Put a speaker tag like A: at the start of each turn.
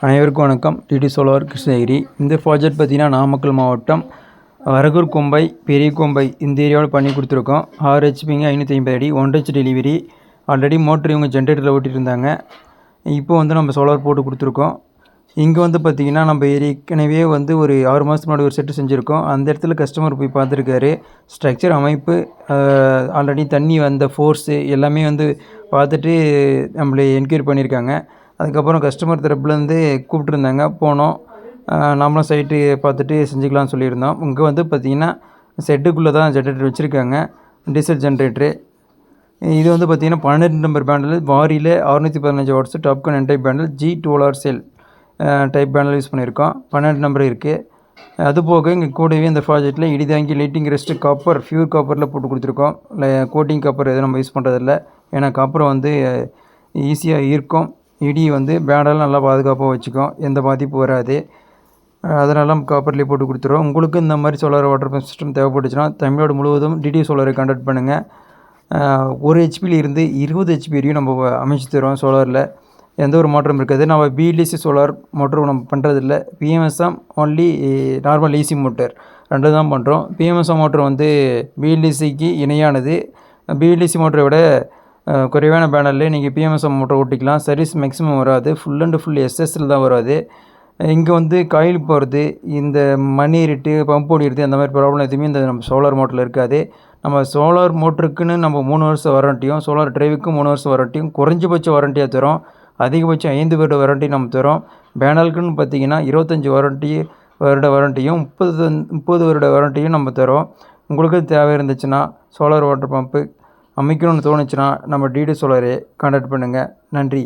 A: அனைவருக்கும் வணக்கம். DD solar Krishnagiri. இந்த ப்ராஜெக்ட் பார்த்திங்கன்னா நாமக்கல் மாவட்டம் வரகூர் கொம்பை பெரிய கொம்பை இந்த ஏரியாவில் பண்ணி கொடுத்துருக்கோம். 6 ஹெச்பிங்க 550 அடி 1 ஹெச் டெலிவரி. ஆல்ரெடி மோட்ரு இவங்க ஜென்ரேட்டரில் ஓட்டிகிட்டு இருந்தாங்க. இப்போ நம்ம சோலார் போட்டு கொடுத்துருக்கோம். இங்கே பார்த்திங்கன்னா நம்ம ஏற்கனவே ஒரு 6 மாதத்துக்கு முன்னாடி ஒரு செட்டு செஞ்சுருக்கோம். அந்த இடத்துல கஸ்டமர் போய் பார்த்துருக்காரு. ஸ்ட்ரக்சர் அமைப்பு, ஆல்ரெடி தண்ணி வந்த ஃபோர்ஸு எல்லாமே பார்த்துட்டு நம்மளை என்கொயரி பண்ணியிருக்காங்க. அதுக்கப்புறம் கஸ்டமர் தரப்புலேருந்து கூப்பிட்ருந்தாங்க, போனோம். நம்மளும் சைட்டு பார்த்துட்டு செஞ்சுக்கலாம்னு சொல்லியிருந்தோம். இங்கே பார்த்திங்கன்னா செட்டுக்குள்ளே தான் ஜென்ரேட்டர் வச்சுருக்காங்க, டீசல் ஜென்ரேட்டரு. இது பார்த்திங்கன்னா 12 நம்பர் பேனல், வாரியில் 615 watts Topcon N type panel, G12R cell type panel use பண்ணியிருக்கோம். 12 நம்பர் இருக்குது. அது போக இங்கே கூடவே இந்த ப்ராஜெக்ட்டில் இடிதாங்கி லைட்டிங் ரெஸ்ட்டு காப்பர் ஃபியூர் காப்பரில் போட்டு கொடுத்துருக்கோம். கோட்டிங் காப்பர் எதுவும் நம்ம யூஸ் பண்ணுறதில்ல. ஏன்னா காப்பரை ஈஸியாக இருக்கும். இடி பேனல் நல்லா பாதுகாப்பாக வச்சுக்கும், எந்த பாதிப்பு வராது. அதனால நம்ம காப்பர்லேயே போட்டு கொடுத்துருவோம். உங்களுக்கு இந்த மாதிரி சோலார் வாட்டர் பம்ப் சிஸ்டம் தேவைப்பட்டுச்சுன்னா தமிழ்நாடு முழுவதும் டிடி சோலாரை கான்டாக்ட் பண்ணுங்கள். 1 ஹெச்பியிலிருந்து 20 ஹெச்பி வரையும் நம்ம அமைச்சு தரோம். சோலாரில் எந்த ஒரு மாற்றம் இருக்காது. நம்ம பிஎல்டிசி சோலார் மோட்டர் நம்ம பண்ணுறதில்ல. PMSM only normal AC motor 2 தான் பண்ணுறோம். பிஎம்எஸ்எம் மோட்டர் பிஎல்டிசிக்கு இணையானது. பிஎல்டிசி மோட்டரை விட குறைவான பேனலில் நீங்கள் பிஎம்எஸ்எம் மோட்டர் ஓட்டிக்கலாம். சர்வீஸ் மேக்ஸிமம் வராது. ஃபுல் அண்ட் ஃபுல் எஸ்எஸ்எல் தான் வராது. இங்கே காயில் போகிறது, இந்த மணி ஏறிட்டு பம்ப் ஓடிடுது, அந்த மாதிரி ப்ராப்ளம் எதுவுமே நம்ம சோலார் மோட்டரில் இருக்காது. நம்ம சோலார் மோட்டருக்குன்னு நம்ம 3 வருஷம் வாரண்டியும், சோலார் டிரைவுக்கு 3 வருஷம் வாரண்டியும், குறைஞ்சபட்ச வாரண்டியாக தரோம். அதிகபட்சம் 5 வருட வாரண்டி நம்ம தரோம். பேனலுக்குன்னு பார்த்திங்கன்னா 25 வருட வாரண்டியும் 30 வருட வாரண்டியும் நம்ம தரோம். உங்களுக்கு தேவை இருந்துச்சுன்னா சோலார் வாட்டர் பம்ப்பு அமைக்கணும்னு தோணுச்சுன்னா நம்ம டிடி சோலாரை கான்டாக்ட் பண்ணுங்கள். நன்றி.